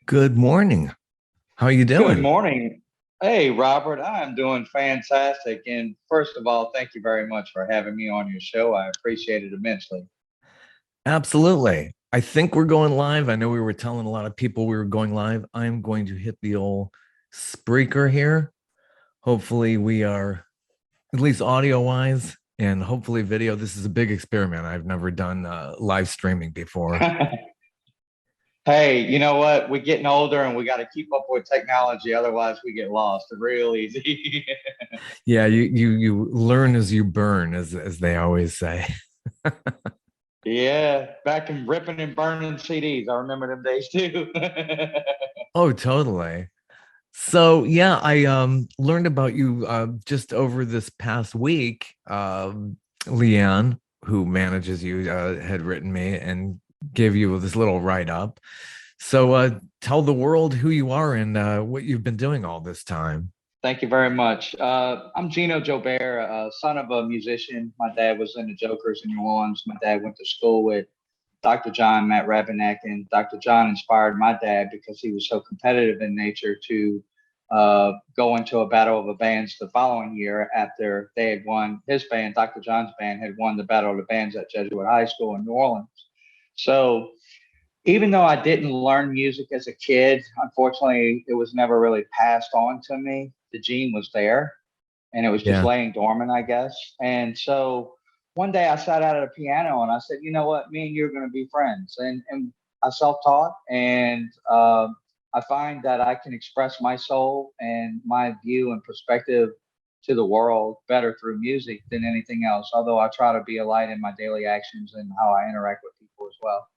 Good morning. How are you Good doing? morning. Hey, Robert, I'm doing fantastic. And first of all, thank you very much for having me on your show. I appreciate it immensely. Absolutely. I think we're going live. I know we were telling a lot of people we were going live. I'm going to hit the old Spreaker here. Hopefully, we are at least audio wise and hopefully video. This is a big experiment. I've never done live streaming before. Hey, you know what? We're getting older and we got to keep up with technology. Otherwise, we get lost real easy. Yeah, you learn as you burn, as they always say. Yeah, back in ripping and burning CDs. I remember them days too. Oh, totally. So yeah, I learned about you just over this past week. Leanne, who manages you, had written me and gave you this little write up. So tell the world who you are and what you've been doing all this time. Thank you very much. I'm Gino Joubert, son of a musician. My dad was in the Jokers in New Orleans. My dad went to school with Dr. John Matt Rabenek, and Dr. John inspired my dad because he was so competitive in nature to go into a battle of the bands the following year after they had won. His band, Dr. John's band, had won the Battle of the Bands at Jesuit High School in New Orleans. So even though I didn't learn music as a kid, unfortunately, it was never really passed on to me. The gene was there and it was just Yeah. laying dormant, I guess. And so one day I sat out at a piano and I said, you know what, me and you are going to be friends. And I self taught and I find that I can express my soul and my view and perspective to the world better through music than anything else. Although I try to be a light in my daily actions and how I interact with people as well.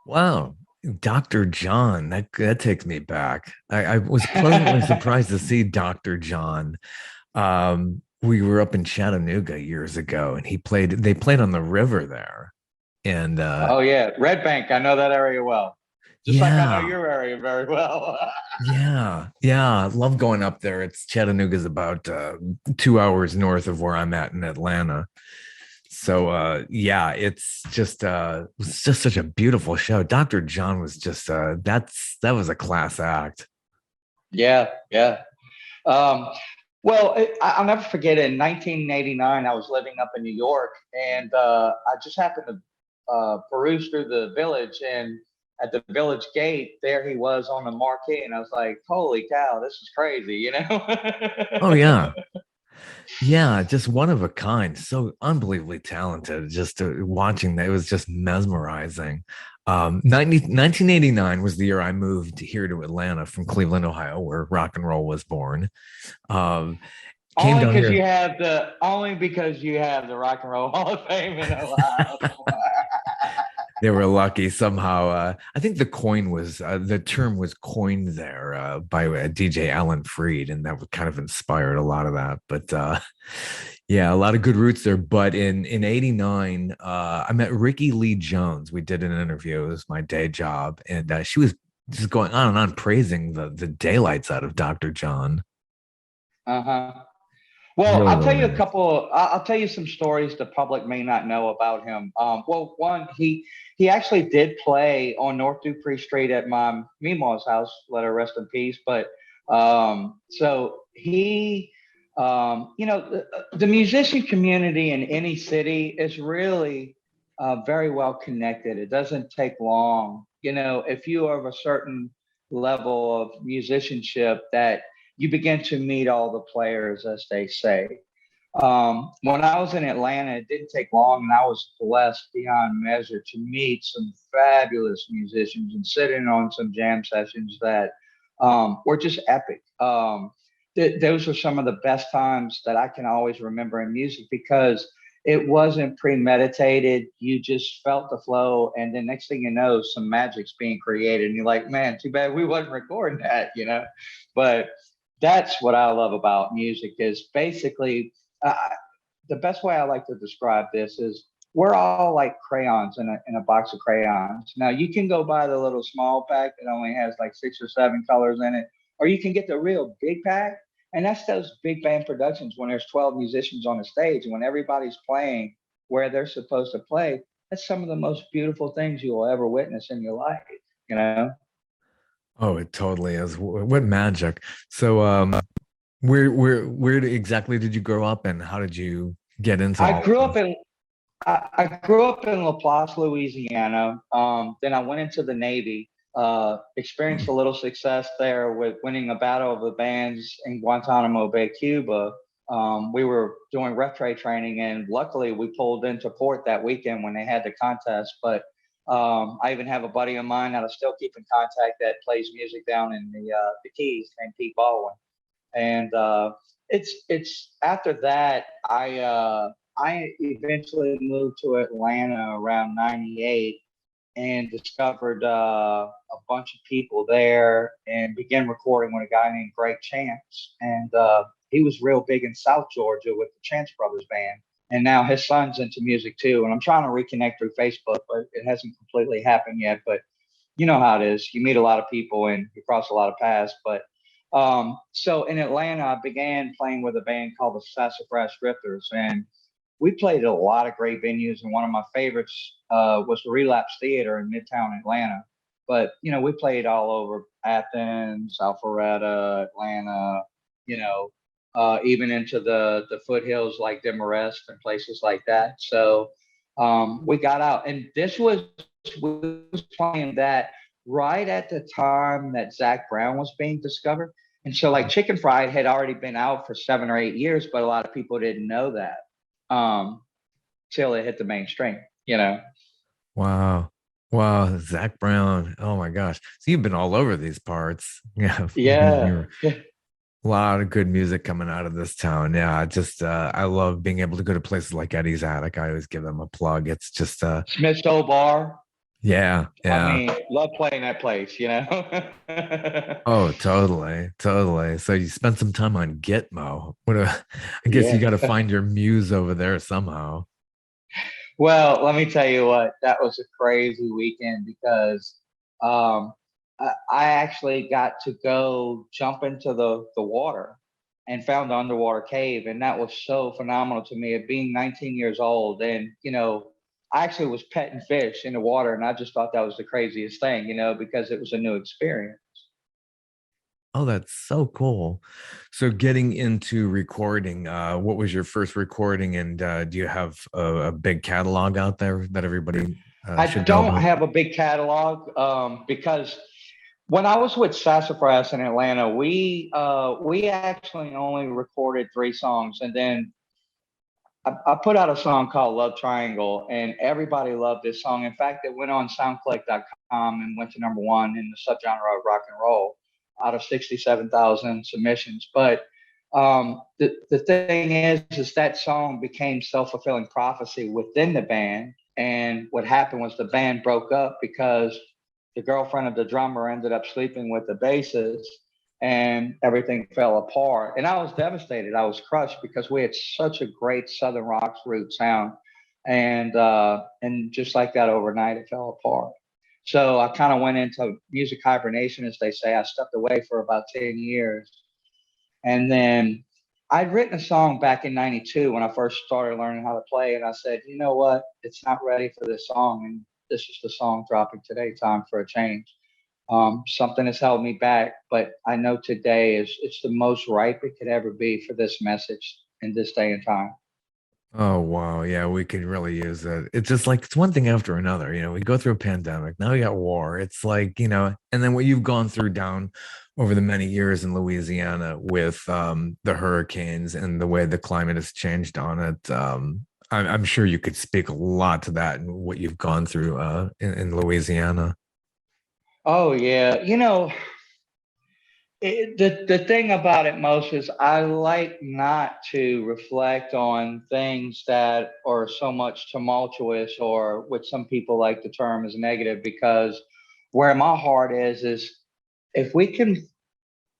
Wow. Dr. John, that takes me back. I was pleasantly surprised to see Dr. John. We were up in Chattanooga years ago and they played on the river there. And Oh yeah, Red Bank. I know that area well. Just like I know yeah, your area very well. yeah. I love going up there. Chattanooga's about 2 hours north of where I'm at in Atlanta. So yeah, it's just such a beautiful show. Dr. John was just that was a class act. Yeah, yeah. Um, I'll never forget it. In 1989, I was living up in New York, and I just happened to peruse through the village, and at the village gate, there he was on the marquee, and I was like, "Holy cow, this is crazy!" You know? Oh yeah. Yeah, just one of a kind. So unbelievably talented. Just watching that, it was just mesmerizing. 1989 was the year I moved here to Atlanta from Cleveland, Ohio, where rock and roll was born. Um, Came down here. Only because you have the Rock and Roll Hall of Fame in Ohio. They were lucky somehow. I think the term was coined there by DJ Alan Freed, and that kind of inspired a lot of that. But yeah, a lot of good roots there. But in '89, I met Ricky Lee Jones. We did an interview. It was my day job, and she was just going on and on praising the daylights out of Dr. John. Uh-huh. Well, Really, I'll tell really you a nice. couple. I'll tell you some stories the public may not know about him. One, he actually did play on North Dupree Street at my Meemaw's house. Let her rest in peace. But so he, the musician community in any city is really very well connected. It doesn't take long. You know, if you are of a certain level of musicianship that you begin to meet all the players, as they say. When I was in Atlanta, it didn't take long, and I was blessed beyond measure to meet some fabulous musicians and sit in on some jam sessions that were just epic. Those are some of the best times that I can always remember in music because it wasn't premeditated. You just felt the flow, and then next thing you know, some magic's being created, and you're like, "Man, too bad we wasn't recording that," you know. But that's what I love about music is basically uh, the best way I like to describe this is we're all like crayons in a box of crayons. Now you can go buy the little small pack that only has like 6 or 7 colors in it, or you can get the real big pack. And that's those big band productions when there's 12 musicians on the stage and when everybody's playing where they're supposed to play. That's some of the most beautiful things you will ever witness in your life, you know? Oh, it totally is. What magic. So, exactly did you grow up and how did you get into I all grew of up this? in I grew up in Laplace, Louisiana. Then I went into the Navy, experienced a little success there with winning a battle of the bands in Guantanamo Bay, Cuba. We were doing ref trade training, and luckily we pulled into port that weekend when they had the contest. But I even have a buddy of mine that I still keep in contact that plays music down in the Keys named Pete Baldwin. And it's after that I eventually moved to Atlanta around '98 and discovered a bunch of people there and began recording with a guy named Greg Chance. And he was real big in South Georgia with the Chance Brothers band. And now his son's into music too. And I'm trying to reconnect through Facebook, but it hasn't completely happened yet. But you know how it is. You meet a lot of people and you cross a lot of paths. But so in Atlanta, I began playing with a band called the Sassafras Drifters. And we played at a lot of great venues. And one of my favorites was the Relapse Theater in Midtown Atlanta. But, you know, we played all over Athens, Alpharetta, Atlanta, you know, even into the foothills like Demarest and places like that. So we got out. And we was playing that right at the time that Zach Brown was being discovered. And so like Chicken Fried had already been out for 7 or 8 years, but a lot of people didn't know that till it hit the mainstream, you know? Wow. Wow, Zach Brown. Oh my gosh. So you've been all over these parts. Yeah. Yeah. You're a lot of good music coming out of this town. Yeah, I love being able to go to places like Eddie's Attic. I always give them a plug. It's just Smith's Old Bar. yeah, I yeah. mean, love playing that place, you know? Oh, totally, totally. So you spent some time on Gitmo. I guess you Yeah. got to find your muse over there somehow. Well, let me tell you what, that was a crazy weekend because um, I actually got to go jump into the water and found the underwater cave. And that was so phenomenal to me at being 19 years old. And, you know, I actually was petting fish in the water. And I just thought that was the craziest thing, you know, because it was a new experience. Oh, that's so cool. So getting into recording, what was your first recording, and do you have a big catalog out there that everybody I should know don't about? have a big catalog because when I was with Sassafras in Atlanta, we actually only recorded 3 songs, and then I put out a song called "Love Triangle," and everybody loved this song. In fact, it went on SoundClick.com and went to #1 in the subgenre of rock and roll out of 67,000 submissions. But the thing is that song became self-fulfilling prophecy within the band. And what happened was the band broke up because the girlfriend of the drummer ended up sleeping with the bassist and everything fell apart. And I was devastated. I was crushed because we had such a great Southern rock root sound. And just like that overnight, it fell apart. So I kind of went into music hibernation, as they say. I stepped away for about 10 years. And then I'd written a song back in '92 when I first started learning how to play. And I said, you know what? It's not ready for this song. And this is the song dropping today, Time for a Change. Something has held me back, but I know today is it's the most ripe it could ever be for this message in this day and time. Oh wow, yeah, we could really use it. It's just like it's one thing after another. We go through a pandemic. Now we got war. It's like, and then what you've gone through down over the many years in Louisiana with the hurricanes and the way the climate has changed on it. I'm sure you could speak a lot to that and what you've gone through in Louisiana. Oh yeah, you know, the thing about it most is I like not to reflect on things that are so much tumultuous or what some people like the term as negative because where my heart is if we can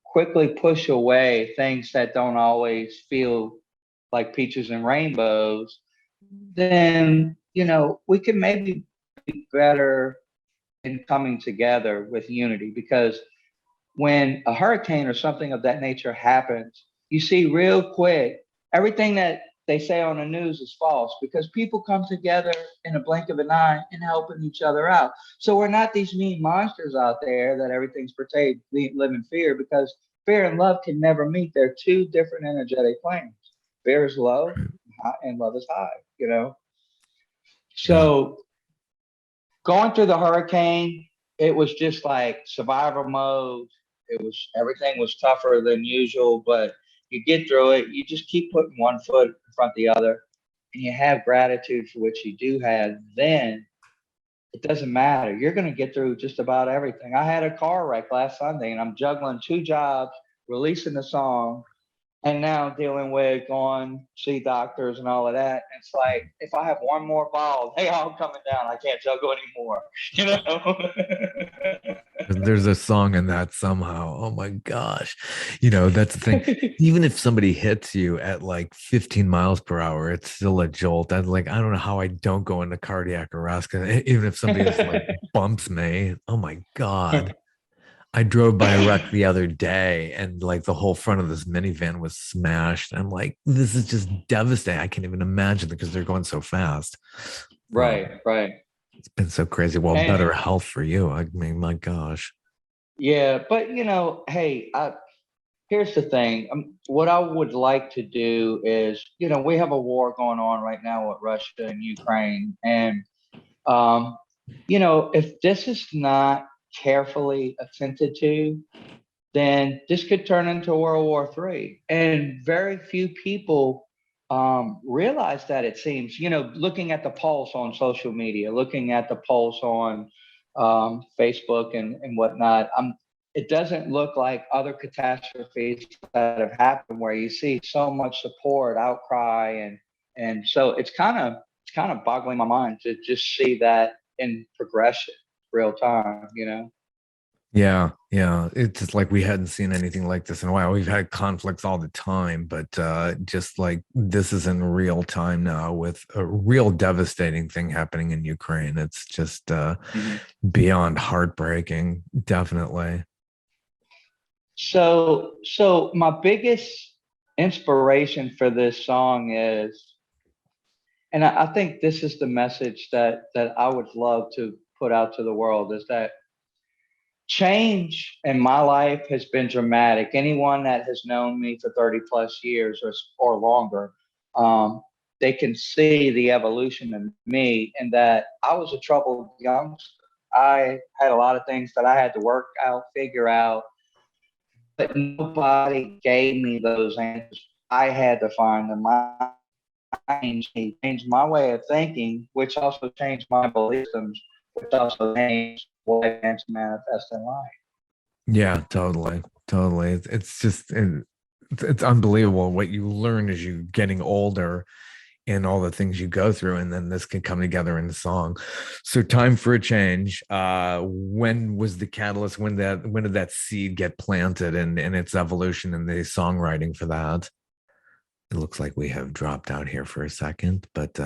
quickly push away things that don't always feel like peaches and rainbows, then you know we can maybe be better in coming together with unity because when a hurricane or something of that nature happens, you see real quick everything that they say on the news is false, because people come together in a blink of an eye and helping each other out. So we're not these mean monsters out there that everything's portrayed, live in fear, because fear and love can never meet. They're two different energetic planes. Fear is low and love is high, you know? Yeah. So going through the hurricane, it was just like survival mode. Everything was tougher than usual, but you get through it. You just keep putting one foot in front of the other, and you have gratitude for what you do have. Then it doesn't matter. You're going to get through just about everything. I had a car wreck last Sunday, and I'm juggling 2 jobs, releasing the song, and now dealing with going see doctors and all of that. It's like, if I have one more ball, they all coming down. I can't juggle anymore. You know? There's a song in that somehow. Oh my gosh. That's the thing. Even if somebody hits you at like 15 miles per hour, it's still a jolt. I don't know how I don't go into cardiac arrest. Even if somebody just like bumps me, oh my God. I drove by a wreck the other day and like the whole front of this minivan was smashed. I'm like, this is just devastating. I can't even imagine because they're going so fast. Right. It's been so crazy. Well, And better health for you. I mean, my gosh. yeah, but hey, here's the thing. What I would like to do is, we have a war going on right now with Russia and Ukraine, and um, if this is not carefully attended to, then this could turn into World War III. And very few people realize that, it seems, looking at the pulse on social media, looking at the pulse on Facebook and whatnot. It doesn't look like other catastrophes that have happened where you see so much support, outcry, and so it's kind of boggling my mind to just see that in progression, real time. Yeah, yeah. It's just like we hadn't seen anything like this in a while. We've had conflicts all the time, but just like this is in real time now with a real devastating thing happening in Ukraine. It's just Mhm. beyond heartbreaking, definitely. So my biggest inspiration for this song is, and I think this is the message that I would love to put out to the world, is that change in my life has been dramatic. Anyone that has known me for 30 plus years or longer, um, they can see the evolution in me, and that I was a troubled youngster. I had a lot of things that I had to work out, figure out, but nobody gave me those answers. I had to find them. My changed my way of thinking, which also changed my belief systems, which also changed what I began to manifest in life. Yeah, totally, totally. It's just it's unbelievable what you learn as you getting older and all the things you go through, and then this can come together in the song. So, time for a change. When was the catalyst? When did that seed get planted and its evolution and the songwriting for that? It looks like we have dropped out here for a second, but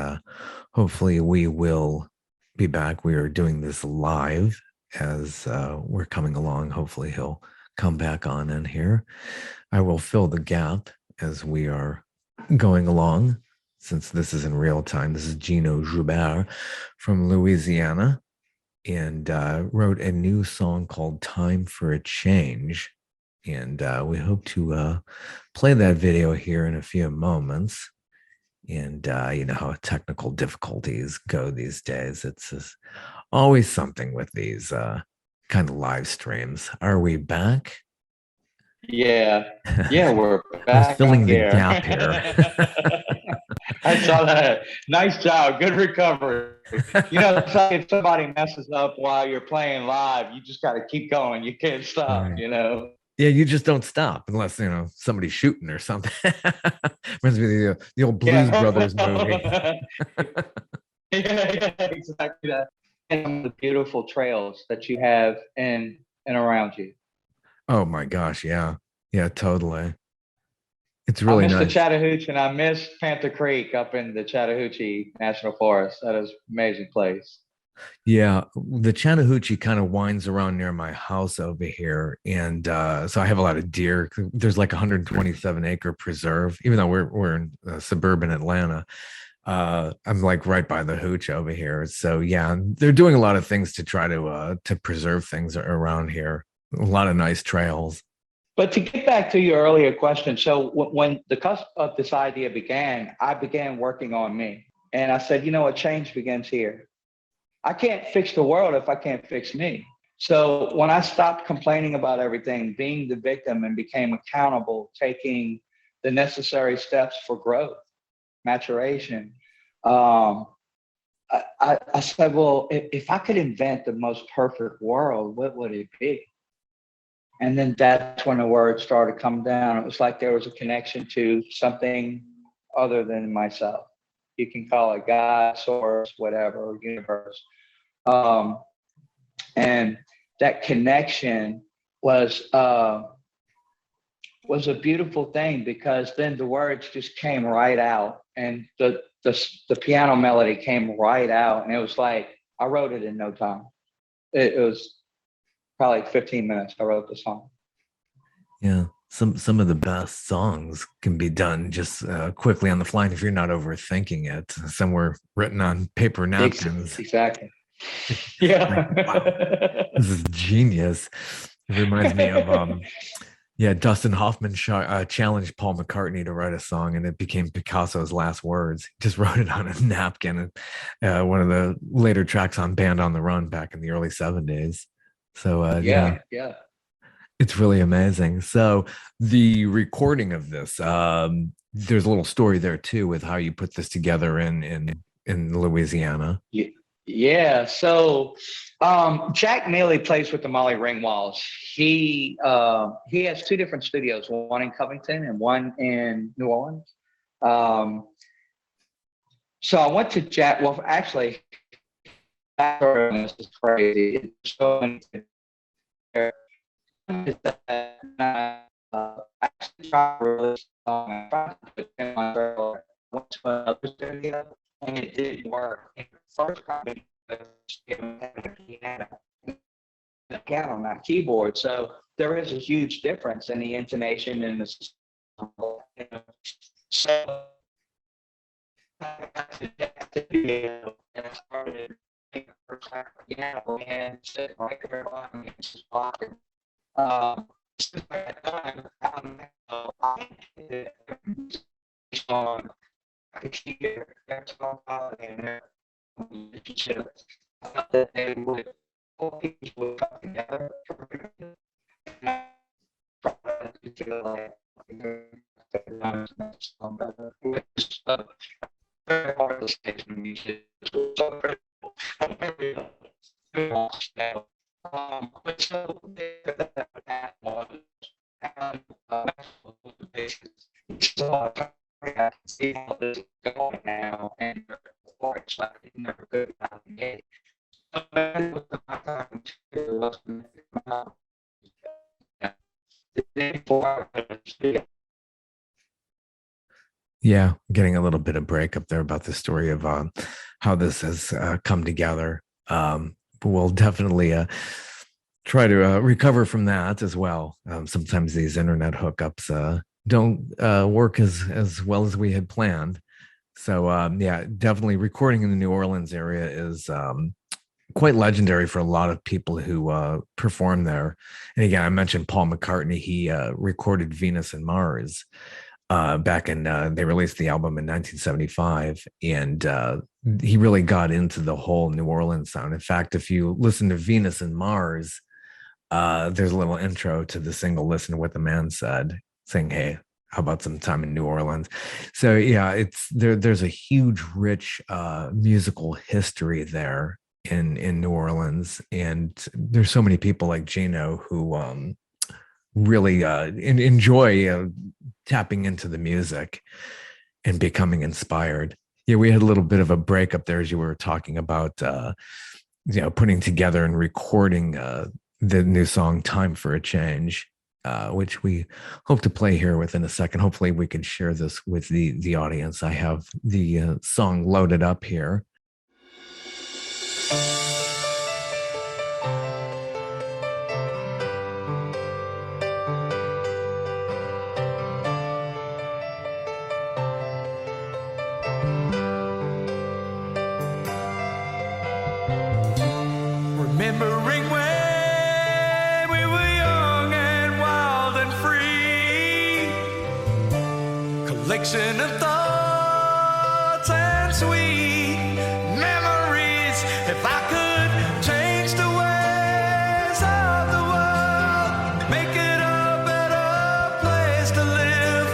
hopefully we will be back. We are doing this live as we're coming along. Hopefully he'll come back on in here. I will fill the gap as we are going along, since this is in real time. This is Gino Joubert from Louisiana, and wrote a new song called Time for a Change. And we hope to play that video here in a few moments. And you know how technical difficulties go these days. It's just always something with these kind of live streams. Are we back? Yeah, yeah, we're I was back on filling the here. gap here. I saw that. Nice job. Good recovery. It's like if somebody messes up while you're playing live, you just got to keep going. You can't Right. stop. Yeah, you just don't stop unless somebody's shooting or something. Reminds me of the old Blues Brothers movie. Yeah. Yeah, exactly that. And the beautiful trails that you have in and around you. Oh my gosh, yeah. Yeah, totally. It's I really miss the nice. Chattahoochee, and I miss Panther Creek up in the Chattahoochee National Forest. That is an amazing place. Yeah, the Chattahoochee kind of winds around near my house over here, and so I have a lot of deer. There's like 127-acre preserve, even though we're in suburban Atlanta. I'm like right by the hooch over here, so yeah, they're doing a lot of things to try to preserve things around here. A lot of nice trails. But to get back to your earlier question, so when the cusp of this idea began, I began working on me. And I said, you know what, change begins here. I can't fix the world if I can't fix me. So when I stopped complaining about everything, being the victim, and became accountable, taking the necessary steps for growth, maturation, um, I said, well, if I could invent the most perfect world, what would it be? And then that's when the words started coming down. It was like there was a connection to something other than myself. You can call it God, source, whatever, universe. Um, and that connection was a beautiful thing, because then the words just came right out, and the piano melody came right out, and it was like I wrote it in no time. It was probably 15 minutes. I wrote the song. Yeah, some of the best songs can be done just quickly on the fly, and if you're not overthinking it. Somewhere written on paper napkins. Exactly. Like, wow, Yeah. this is genius. It reminds me of yeah, Dustin Hoffman challenged Paul McCartney to write a song, and it became Picasso's last words. He just wrote it on a napkin, and one of the later tracks on Band on the Run back in the early '70s. So yeah, Yeah. it's really amazing. So the recording of this, there's a little story there too with how you put this together in Louisiana. Yeah. So Jack Neely plays with the Molly Ringwalds. He has two different studios, one in Covington and one in New Orleans. Um, so I went to Jack. Well, actually, this is crazy. It's so actually tried to release a song. I tried to put it in my trailer. I went to another studio and it didn't work. And the first copy was a piano, not keyboard. So there is a huge difference in the intonation and the. So I got to that studio and I started playing the first piano and sitting right there on his pocket. Since that time, song, I could hear their song and their relationship. I thought that they would, all people would come together. And I probably feel like it's very hard to say to music. It's so critical. But so that was and so I can see how this is going now, and it's like it never could out the gate. So that was my time to was the day before Yeah, getting a little bit of break up there about the story of how this has come together. But we'll definitely try to recover from that as well. Sometimes these internet hookups don't work as well as we had planned. So yeah, definitely recording in the New Orleans area is quite legendary for a lot of people who perform there. And again, I mentioned Paul McCartney. He recorded Venus and Mars back in they released the album in 1975, and he really got into the whole New Orleans sound. In fact, if you listen to Venus and Mars, there's a little intro to the single "Listen to What the Man Said," saying, "Hey, how about some time in New Orleans?" So yeah, it's there's a huge rich musical history there in New Orleans, and there's so many people like Gino who really enjoy tapping into the music and becoming inspired. Yeah, we had a little bit of a break up there as you were talking about putting together and recording the new song "Time for a Change," which we hope to play here within a second. Hopefully we can share this with the audience. I have the song loaded up here. mixing of thoughts and sweet memories. If I could change the ways of the world, make it a better place to live,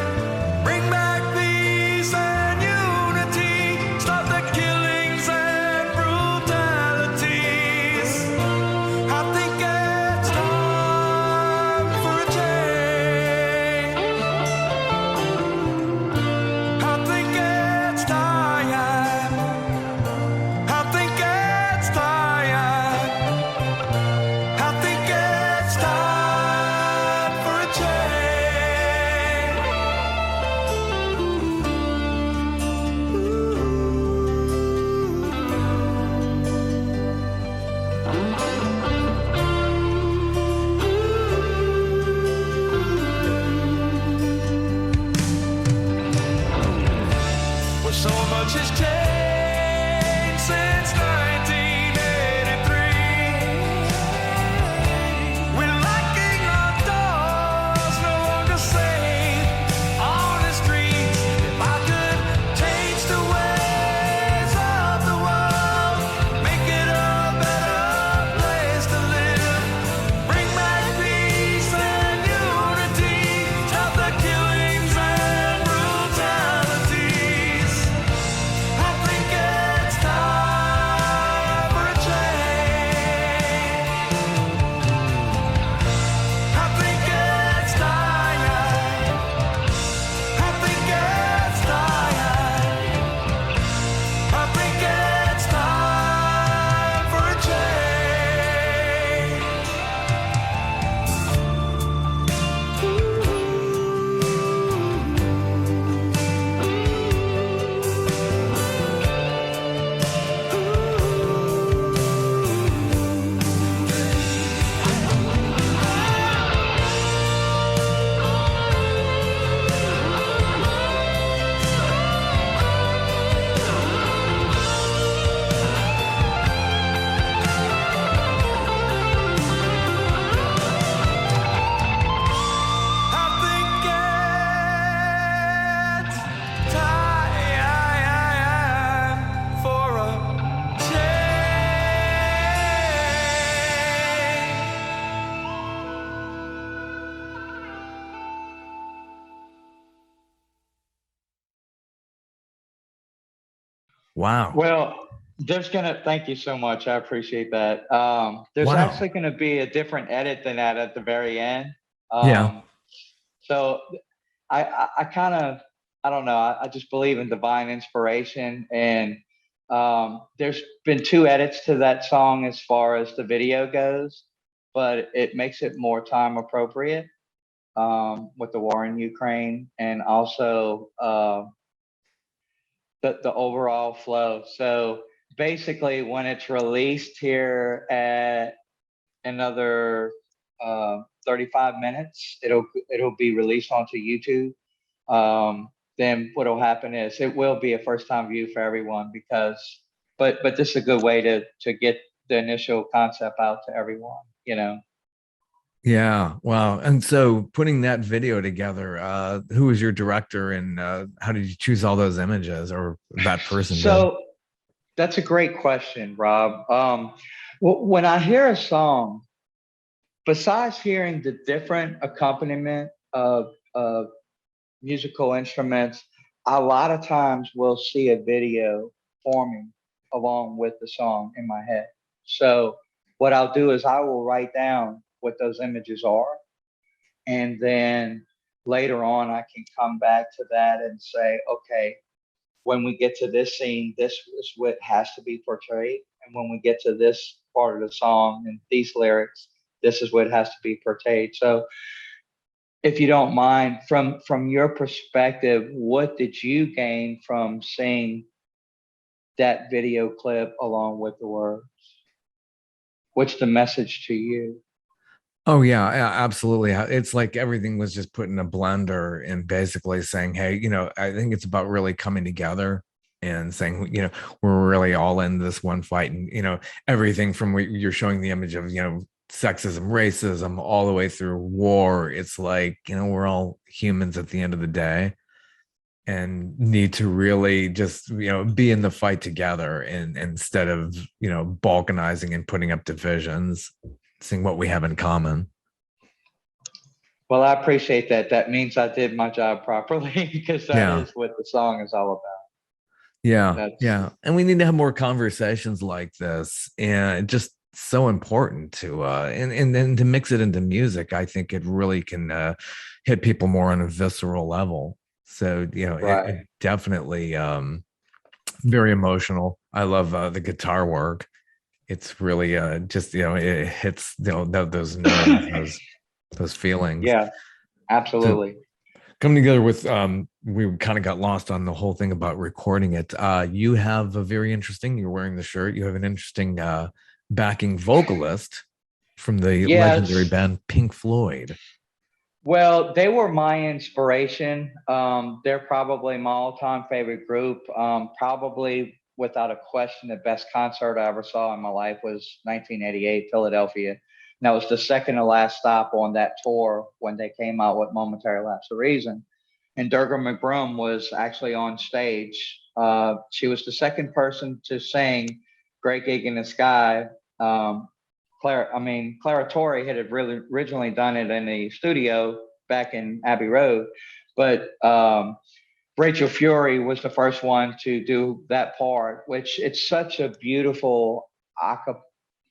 bring back peace and unity, stop the killings and brutalities. I think it's time for a change. I think it's time. I think it's time. I think it's time for a well, so much has changed since 1983. We're locking our doors, no longer safe on the streets. If I could change the ways of the world, make it a better place to live, bring back peace and unity, stop the killings and brutalities. I think it's time for a change. I think it's time. I think it's time. I think it's time for a Wow. Well, thank you so much. I appreciate that. There's Wow. actually gonna be a different edit than that at the very end. Yeah. So I kind of, I don't know, I just believe in divine inspiration. And there's been two edits to that song as far as the video goes, but it makes it more time appropriate with the war in Ukraine, and also the overall flow. So basically, when it's released here at another 35 minutes, it'll be released onto YouTube. Then what'll happen is it will be a first time view for everyone, because but this is a good way to get the initial concept out to everyone, you know. Yeah. Wow. And so putting that video together, who was your director, and how did you choose all those images, or that person did? So that's a great question, Rob. When I hear a song, besides hearing the different accompaniment of musical instruments, a lot of times we'll see a video forming along with the song in my head. So what I'll do is I will write down what those images are, and then later on I can come back to that and say, okay, when we get to this scene, this is what has to be portrayed, and when we get to this part of the song and these lyrics, this is what has to be portrayed. So if you don't mind, from your perspective, what did you gain from seeing that video clip along with the words? What's the message to you? Oh yeah, absolutely. It's like everything was just put in a blender and basically saying, hey, I think it's about really coming together and saying, we're really all in this one fight. And, everything from what you're showing the image of, sexism, racism, all the way through war. It's like, we're all humans at the end of the day. and need to really just, be in the fight together, and instead of, balkanizing and putting up divisions, seeing what we have in common. Well, I appreciate that. That means I did my job properly because that Yeah. is what the song is all about. Yeah. That's Yeah. And we need to have more conversations like this. And just so important to and then to mix it into music. I think it really can hit people more on a visceral level. So, it right. definitely very emotional. I love the guitar work. It's really just, it hits, those nerves, those feelings. Yeah, So absolutely. coming together with we kind of got lost on the whole thing about recording it. You have a very interesting, you're wearing the shirt, you have an interesting backing vocalist from the legendary Yes. band Pink Floyd. Well, they were my inspiration. They're probably my all-time favorite group. Probably without a question, the best concert I ever saw in my life was 1988, Philadelphia. And that was the second to last stop on that tour when they came out with Momentary Lapse of Reason. And Durga McBrum was actually on stage. She was the second person to sing Great Gig in the Sky. Clara Torrey had really originally done it in the studio back in Abbey Road, but Rachel Fury was the first one to do that part, which it's such a beautiful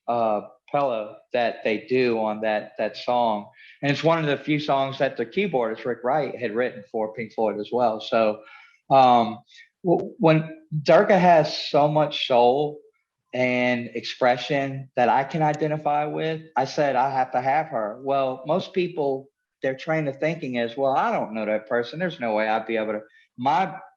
acapella that they do on that song, and it's one of the few songs that the keyboardist Rick Wright had written for Pink Floyd as well. So um, when Durga has so much soul and expression that I can identify with, I said I have to have her. Well, most people, their train of thinking is, well, I don't know that person. There's no way I'd be able to.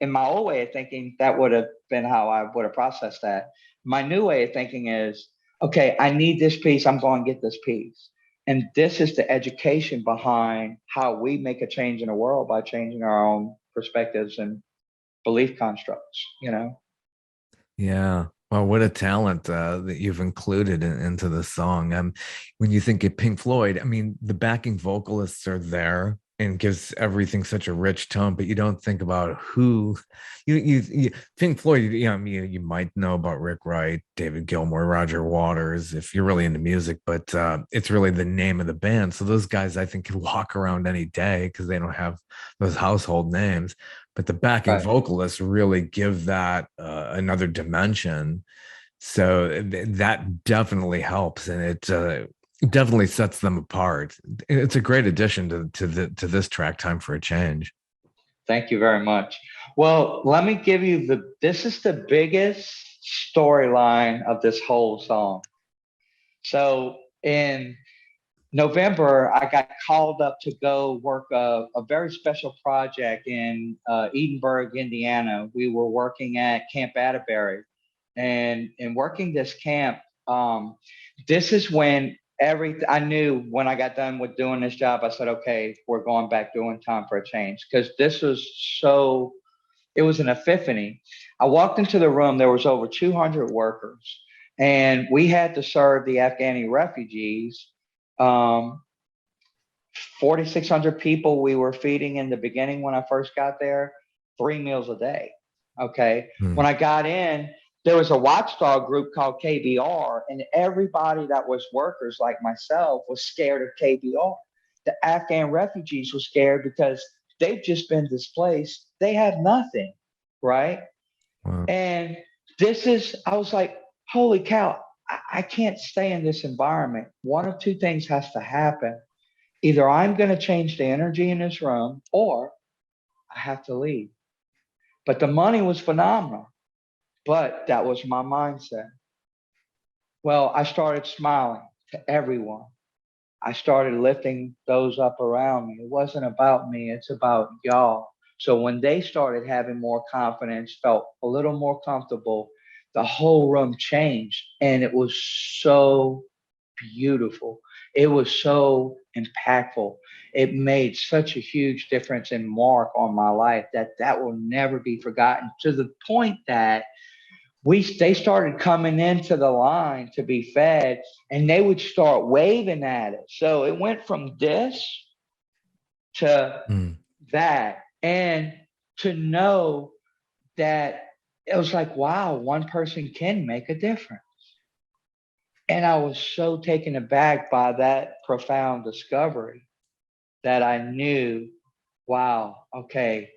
In my old way of thinking, that would have been how I would have processed that. My new way of thinking is, okay, I need this piece. I'm going to get this piece. And this is the education behind how we make a change in the world by changing our own perspectives and belief constructs, Yeah. Well, what a talent that you've included into the song. When you think of Pink Floyd, I mean, the backing vocalists are there and gives everything such a rich tone, but you don't think about who you Pink Floyd. You might know about Rick Wright, David Gilmour, Roger Waters, if you're really into music, but it's really the name of the band. So those guys, I think, could walk around any day because they don't have those household names. But the backing Right. vocalists really give that another dimension. So that definitely helps, and it definitely sets them apart. It's a great addition to this track, "Time for a Change." Thank you very much. Well, let me give you this is the biggest storyline of this whole song. So in November, I got called up to go work a very special project in Edinburgh, Indiana. We were working at Camp Atterbury, and in working this camp, this is when I knew when I got done with doing this job, I said, okay, we're going back doing Time for a Change, because this was it was an epiphany. I walked into the room, there was over 200 workers, and we had to serve the Afghani refugees. 4,600 people we were feeding in the beginning when I first got there, 3 meals a day. Okay. Hmm. When I got in, there was a watchdog group called KBR, and everybody that was workers like myself was scared of KBR. The Afghan refugees were scared because they've just been displaced. They have nothing. Right. Wow. And I was like, holy cow, I can't stay in this environment. One of two things has to happen. Either I'm going to change the energy in this room or I have to leave. But the money was phenomenal. But that was my mindset. Well, I started smiling to everyone. I started lifting those up around me. It wasn't about me, it's about y'all. So when they started having more confidence, felt a little more comfortable, the whole room changed. And it was so beautiful. It was so impactful. It made such a huge difference and mark on my life that will never be forgotten, to the point that they started coming into the line to be fed, and they would start waving at it. So it went from this to Hmm. that. And to know that it was like, wow, one person can make a difference. And I was so taken aback by that profound discovery that I knew, wow, okay,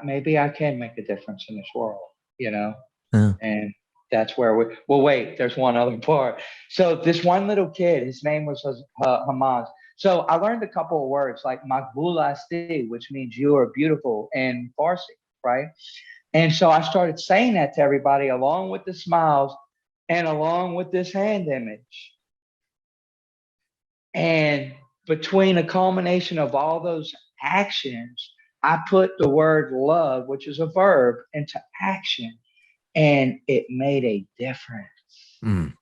maybe I can make a difference in this world, you know? Yeah. And that's where well, wait, there's one other part. So this one little kid, his name was Hamas. So I learned a couple of words like Makbula Asti, which means you are beautiful in Farsi, right? And so I started saying that to everybody along with the smiles and along with this hand image. And between a culmination of all those actions, I put the word love, which is a verb, into action, and it made a difference. Mm.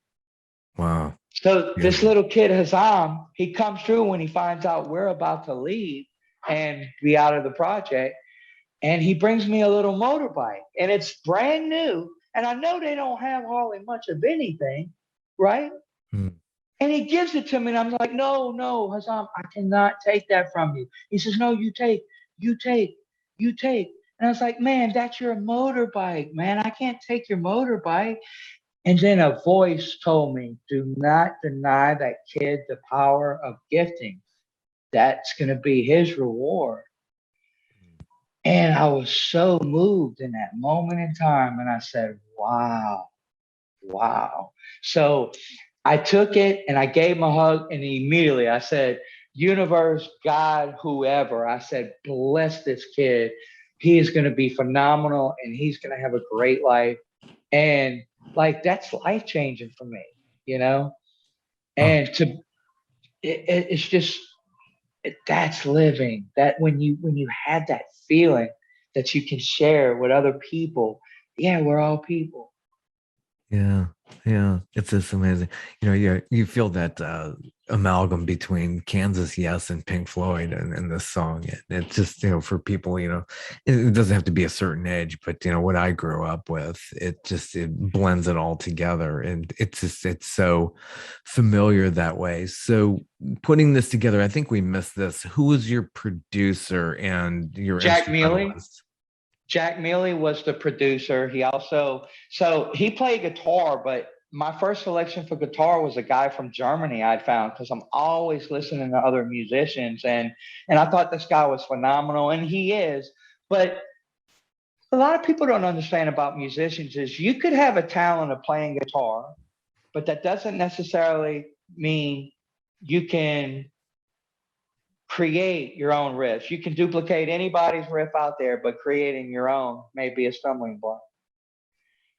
Wow. So this Beautiful. little kid, Hazam, he comes through when he finds out we're about to leave and be out of the project. And he brings me a little motorbike, and it's brand new. And I know they don't have hardly much of anything, right? Mm. And he gives it to me, and I'm like, no, no, Hassan, I cannot take that from you. He says, no, you take, you take, you take. And I was like, man, that's your motorbike, man. I can't take your motorbike. And then a voice told me, do not deny that kid the power of gifting. That's going to be his reward. And I was so moved in that moment in time. And I said, wow, wow. So I took it and I gave him a hug. And immediately I said, universe, God, whoever, I said, bless this kid. He is going to be phenomenal and he's going to have a great life. And like, that's life changing for me, you know? Oh, And it's just, that's living. That when you have that feeling that you can share with other people, yeah, we're all people. yeah. Yeah. It's just amazing. You feel that amalgam between Kansas Yes and Pink Floyd and this song. It's just, for people, it doesn't have to be a certain age, but what I grew up with, it blends it all together. And it's so familiar that way. So putting this together, I think we missed this. Who was your producer and your Jack Mealy. instrumentalist? Jack Mealy was the producer. He also, so he played guitar, but my first selection for guitar was a guy from Germany I'd found because I'm always listening to other musicians, and I thought this guy was phenomenal, and he is. But a lot of people don't understand about musicians is you could have a talent of playing guitar, but that doesn't necessarily mean you can create your own riffs. You can duplicate anybody's riff out there, but creating your own may be a stumbling block.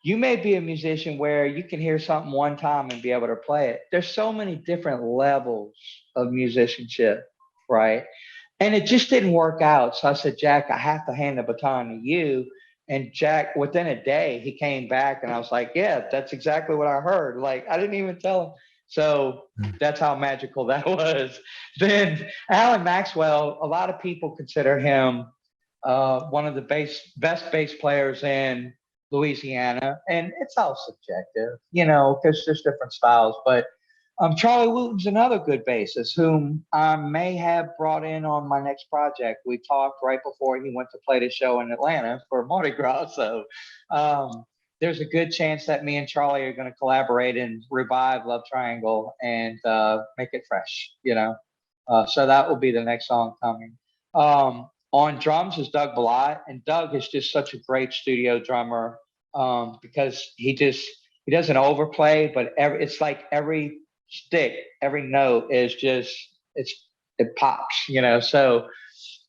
You may be a musician where you can hear something one time and be able to play it. There's so many different levels of musicianship, right? And it just didn't work out. So I said, Jack, I have to hand the baton to you. And Jack, within a day, he came back and I was like, yeah, that's exactly what I heard. Like, I didn't even tell him. So that's how magical that was. Then Alan Maxwell, a lot of people consider him one of the best bass players in Louisiana. And it's all subjective, because there's different styles. But Charlie Wooten's another good bassist whom I may have brought in on my next project. We talked right before he went to play the show in Atlanta for Mardi Gras. So there's a good chance that me and Charlie are going to collaborate and revive Love Triangle and make it fresh, So that will be the next song coming. On drums is Doug Ballot, and Doug is just such a great studio drummer because he doesn't overplay, but it's like every stick, every note is just it pops, So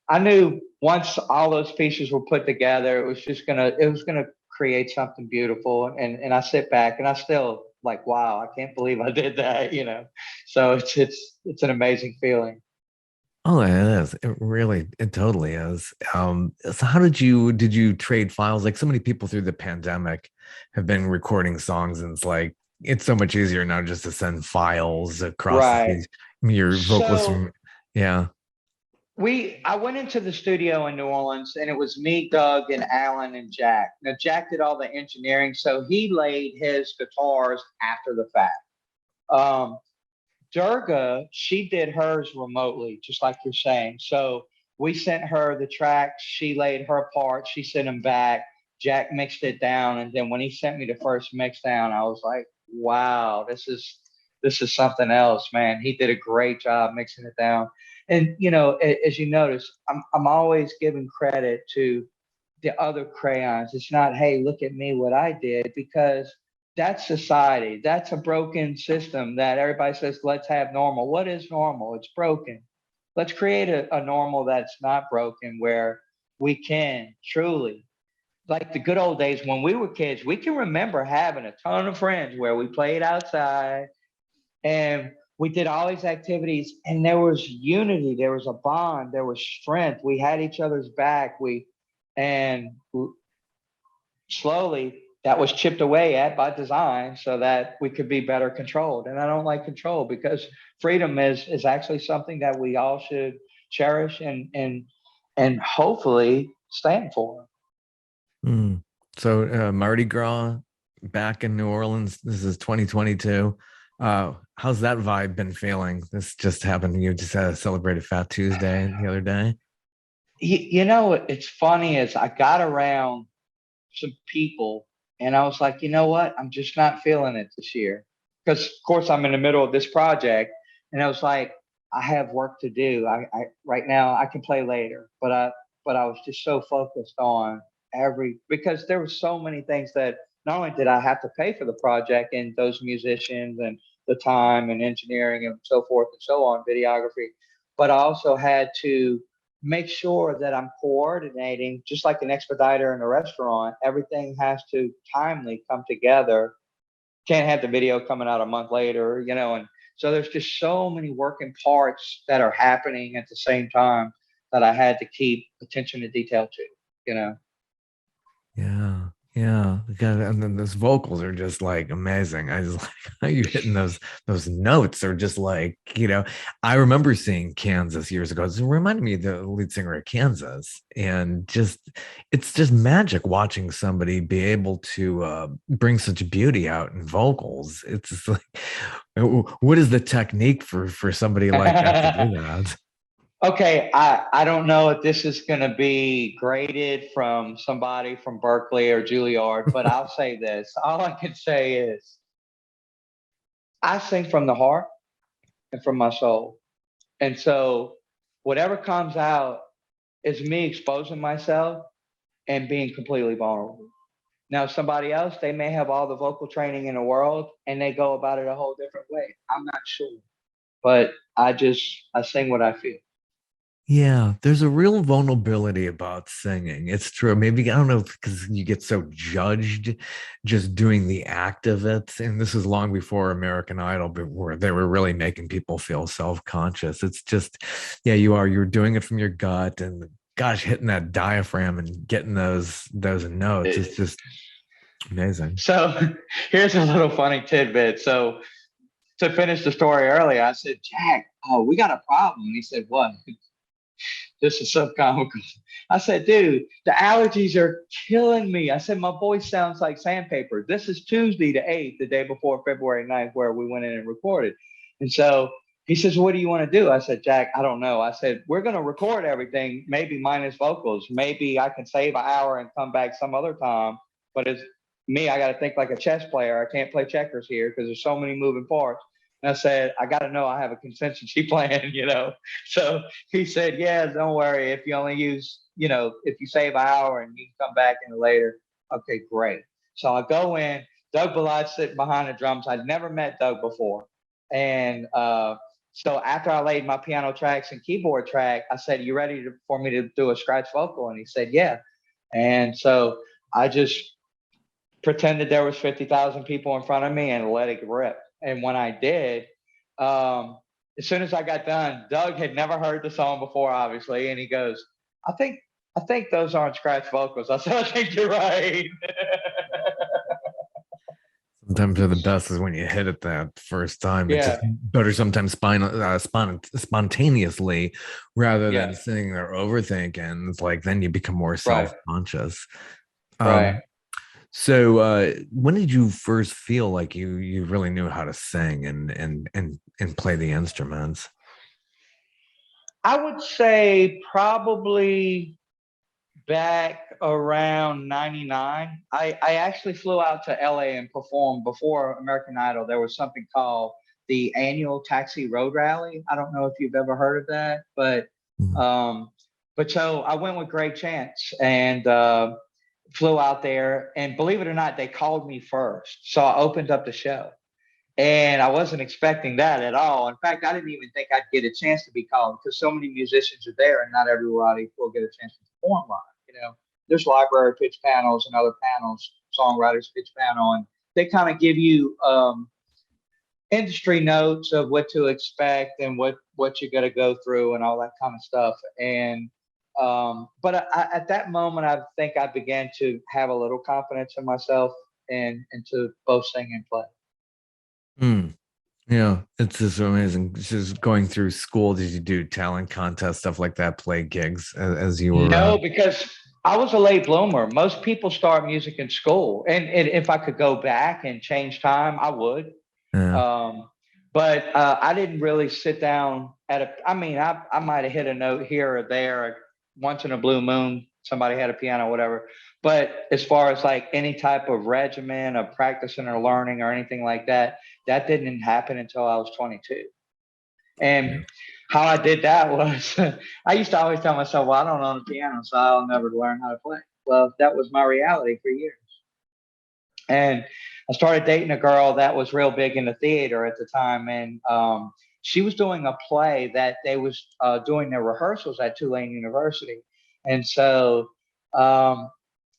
I knew once all those pieces were put together, it was gonna create something beautiful. And I sit back and I still like, wow, I can't believe I did that, So it's an amazing feeling. Oh, it is. It totally is. So how did you trade files? Like so many people through the pandemic have been recording songs, and it's so much easier now just to send files across Right. your vocalist So yeah. I went into the studio in New Orleans and it was me, Doug, and Alan and Jack. Now Jack did all the engineering, so he laid his guitars after the fact. Durga, she did hers remotely, just like you're saying. So we sent her the tracks. She laid her part. She sent them back. Jack mixed it down, and then when he sent me the first mix down, I was like, "Wow, this is something else, man." He did a great job mixing it down. And as you notice, I'm always giving credit to the other crayons. It's not, "Hey, look at me, what I did," because that's society. That's a broken system that everybody says, "Let's have normal." What is normal? It's broken. Let's create a normal that's not broken, where we can truly, like the good old days when we were kids, we can remember having a ton of friends where we played outside and we did all these activities, and there was unity, there was a bond, there was strength. We had each other's back. And slowly that was chipped away at by design so that we could be better controlled. And I don't like control, because freedom is actually something that we all should cherish and hopefully stand for. So Mardi Gras back in New Orleans. This is 2022. How's that vibe been feeling? This just happened. You just celebrated Fat Tuesday the other day. It's funny, is I got around some people and I was like, you know what? I'm just not feeling it this year. Because of course I'm in the middle of this project, and I was like, I have work to do. I right now I can play later, but I was just so focused on because there were so many things that not only did I have to pay for the project and those musicians and the time and engineering and so forth and so on, videography, but I also had to make sure that I'm coordinating, just like an expediter in a restaurant. Everything has to timely come together. Can't have the video coming out a month later, and so there's just so many working parts that are happening at the same time that I had to keep attention to detail to. Yeah. And then those vocals are just like amazing. I just like how you hitting those notes are just like, I remember seeing Kansas years ago. It reminded me of the lead singer of Kansas, and it's just magic watching somebody be able to bring such beauty out in vocals. It's just like, what is the technique for somebody like that to do that? Okay, I don't know if this is going to be graded from somebody from Berkeley or Juilliard, but I'll say this. All I can say is I sing from the heart and from my soul. And so whatever comes out is me exposing myself and being completely vulnerable. Now, somebody else, they may have all the vocal training in the world and they go about it a whole different way. I'm not sure, but I sing what I feel. Yeah, there's a real vulnerability about singing. It's true. Maybe, I don't know, because you get so judged just doing the act of it. And this is long before American Idol, but where they were really making people feel self-conscious. It's just, yeah, you're doing it from your gut, and gosh, hitting that diaphragm and getting those notes. It's just amazing. So here's a little funny tidbit. So to finish the story earlier, I said, Jack, we got a problem. And he said, what? This is so comical. I said, dude, the allergies are killing me. I said, my voice sounds like sandpaper. This is Tuesday the 8th, the day before February 9th, where we went in and recorded. And so he says, what do you want to do? I said, Jack, I don't know. I said, we're going to record everything, maybe minus vocals. Maybe I can save an hour and come back some other time. But it's me, I got to think like a chess player. I can't play checkers here because there's so many moving parts. And I said, I got to know I have a contingency plan, So he said, yeah, don't worry. If you only use, if you save an hour and you can come back in later, okay, great. So I go in, Doug Bellot's sitting behind the drums. I'd never met Doug before. And so after I laid my piano tracks and keyboard track, I said, you ready for me to do a scratch vocal? And he said, yeah. And so I just pretended there was 50,000 people in front of me and let it rip. And when I did, as soon as I got done, Doug had never heard the song before, obviously, and he goes, I think those aren't scratch vocals. I said, I think you're right. Sometimes they're the best is when you hit it that first time. Yeah. It's just better sometimes spontaneously rather than Yeah. sitting there overthinking. It's like then you become more self-conscious. Right. So when did you first feel like you really knew how to sing and play the instruments? I would say probably back around 99. I actually flew out to LA and performed before American Idol. There was something called the annual Taxi Road Rally. I don't know if you've ever heard of that, Mhm. um, but so I went with Greg Chance and flew out there. And believe it or not, they called me first. So I opened up the show. And I wasn't expecting that at all. In fact, I didn't even think I'd get a chance to be called because so many musicians are there and not everybody will get a chance to perform live. You know, there's library pitch panels and other panels, songwriters pitch panel, and they kind of give you industry notes of what to expect and what you got to go through and all that kind of stuff. And but at that moment, I think I began to have a little confidence in myself and to both sing and play. Mm. Yeah, it's just amazing. Just going through school, did you do talent contests, stuff like that, play gigs as you were? No, because I was a late bloomer. Most people start music in school, and if I could go back and change time, I would. Yeah, Um, but I didn't really sit down at a. I mean, I might have hit a note here or there once in a blue moon. Somebody had a piano, whatever. But as far as like any type of regimen of practicing or learning or anything like that, that didn't happen until I was 22. And yeah. how I did that was I used to always tell myself, well, I don't own a piano, so I'll never learn how to play. Well, that was my reality for years. And I started dating a girl that was real big in the theater at the time. And she was doing a play that they was doing their rehearsals at Tulane University. And so um,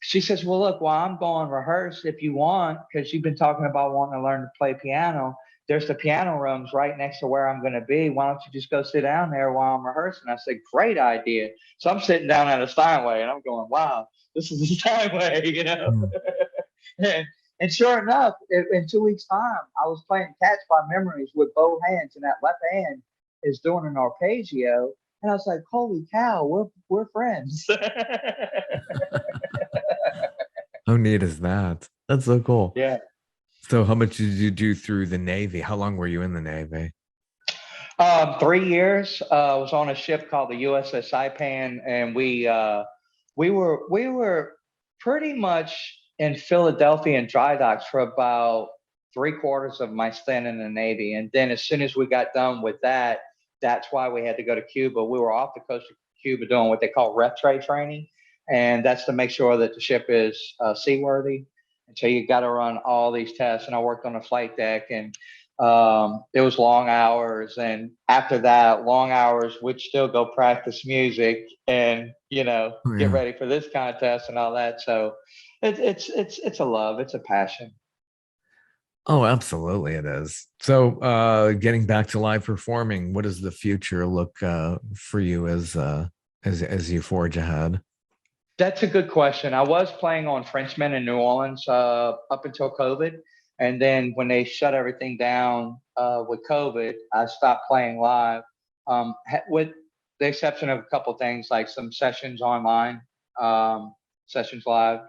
she says, well, look, while I'm going rehearse, if you want, because you've been talking about wanting to learn to play piano, there's the piano rooms right next to where I'm going to be. Why don't you just go sit down there while I'm rehearsing? I said, great idea. So I'm sitting down at a Steinway and I'm going, wow, this is a Steinway, you know? Mm. and, and sure enough, in 2 weeks' time, I was playing Catch by Memories with both hands, and that left hand is doing an arpeggio. And I was like, holy cow, we're friends. How neat is that? That's so cool. Yeah. So, how much did you do through the Navy? How long were you in the Navy? 3 years. I was on a ship called the USS Saipan, and we were pretty much in Philadelphia and dry docks for about 3 quarters of my stint in the Navy. And then as soon as we got done with that, that's why we had to go to Cuba. We were off the coast of Cuba doing what they call rep tray training, and that's to make sure that the ship is seaworthy. And so you got to run all these tests. And I worked on the flight deck, and it was long hours. And after that, long hours, we'd still go practice music and Oh, get yeah. ready for this contest and all that. So it's a love, it's a passion. Oh, absolutely, it is. So, getting back to live performing, what does the future look for you as you forge ahead? That's a good question. I was playing on Frenchman in New Orleans up until COVID. And then when they shut everything down with COVID, I stopped playing live with the exception of a couple things like some sessions online, sessions live.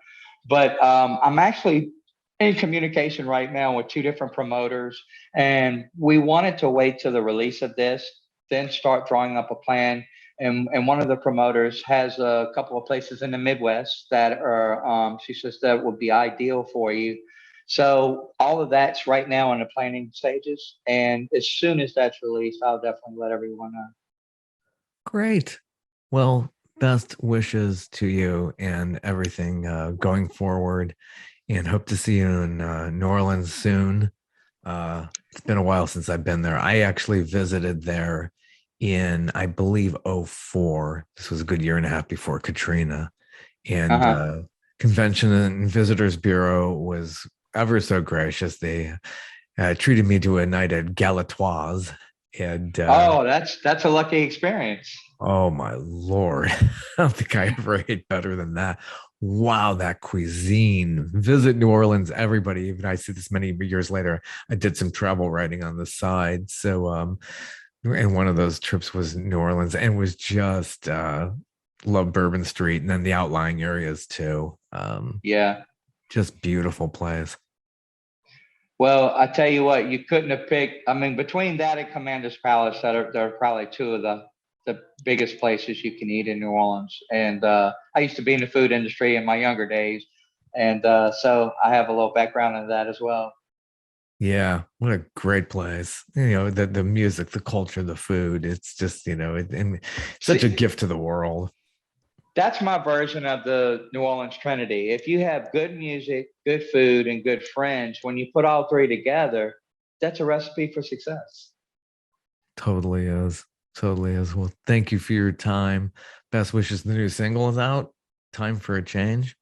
But I'm actually in communication right now with two different promoters. And we wanted to wait till the release of this, then start drawing up a plan. And one of the promoters has a couple of places in the Midwest that are, she says that would be ideal for you. So all of that's right now in the planning stages. And as soon as that's released, I'll definitely let everyone know. Great. Well, best wishes to you and everything going forward, and hope to see you in New Orleans soon. It's been a while since I've been there. I actually visited there in, I believe, '04. This was a good year and a half before Katrina. And Uh-huh. Convention and Visitors Bureau was ever so gracious. They treated me to a night at Galatoire's. And Oh, that's a lucky experience. oh my Lord, I don't think I ever ate better than that. Wow, that cuisine. Visit New Orleans, everybody. Even I see this many years later. I did some travel writing on the side. So and one of those trips was New Orleans, and was just love Bourbon Street and then the outlying areas too. Yeah. Just beautiful place. Well, I tell you what, you couldn't have picked. I mean, between that and Commander's Palace, they're probably two of the the biggest places you can eat in New Orleans. And I used to be in the food industry in my younger days, and so I have a little background in that as well. Yeah, what a great place. The music, the culture, the food. It's just, and such a See, gift to the world. that's my version of the New Orleans Trinity. If you have good music, good food, and good friends, when you put all three together, that's a recipe for success. Totally is. Totally is. Well, thank you for your time. Best wishes. The new single is out. Time for a change.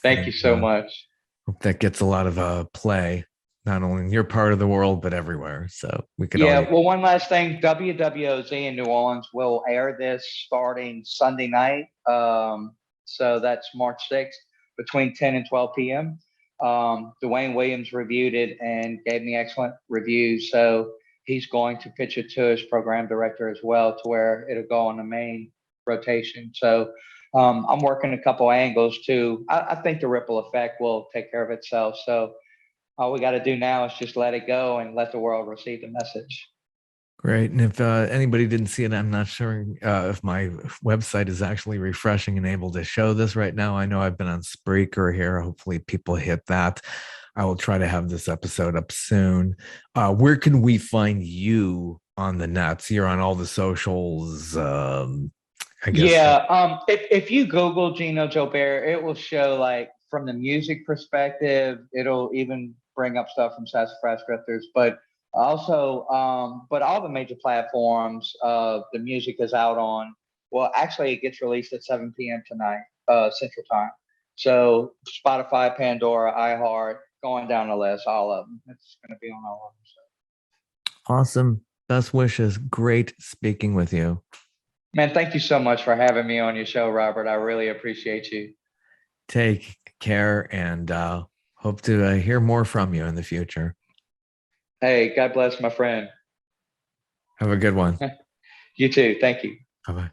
Thank you And so much. hope that gets a lot of play, not only in your part of the world, but everywhere. So we could all Yeah, well, one last thing, WWOZ in New Orleans will air this starting Sunday night. So that's March 6th between 10 and 12 p.m. Dwayne Williams reviewed it and gave me excellent reviews. So he's going to pitch it to his program director as well, to where it'll go on the main rotation. So I'm working a couple angles too. I think the ripple effect will take care of itself. So all we got to do now is just let it go and let the world receive the message. great. And if anybody didn't see it, I'm not sure if my website is actually refreshing and able to show this right now. I know I've been on Spreaker here. Hopefully, people hit that. I will try to have this episode up soon. Where can we find you on the nets? You're on all the socials. I guess. Yeah, if you Google Gino Joubert, it will show, like, from the music perspective. It'll even bring up stuff from Sassafras Drifters, but also, but all the major platforms. The music is out on. Well, actually, it gets released at 7 p.m. tonight, Central Time. So Spotify, Pandora, iHeart, going down the list, all of them. It's going to be on all of them. So. Awesome. Best wishes. Great speaking with you. Man, thank you so much for having me on your show, Robert. I really appreciate you. Take care and hope to hear more from you in the future. Hey, God bless my friend. Have a good one. You too. Thank you. Bye bye.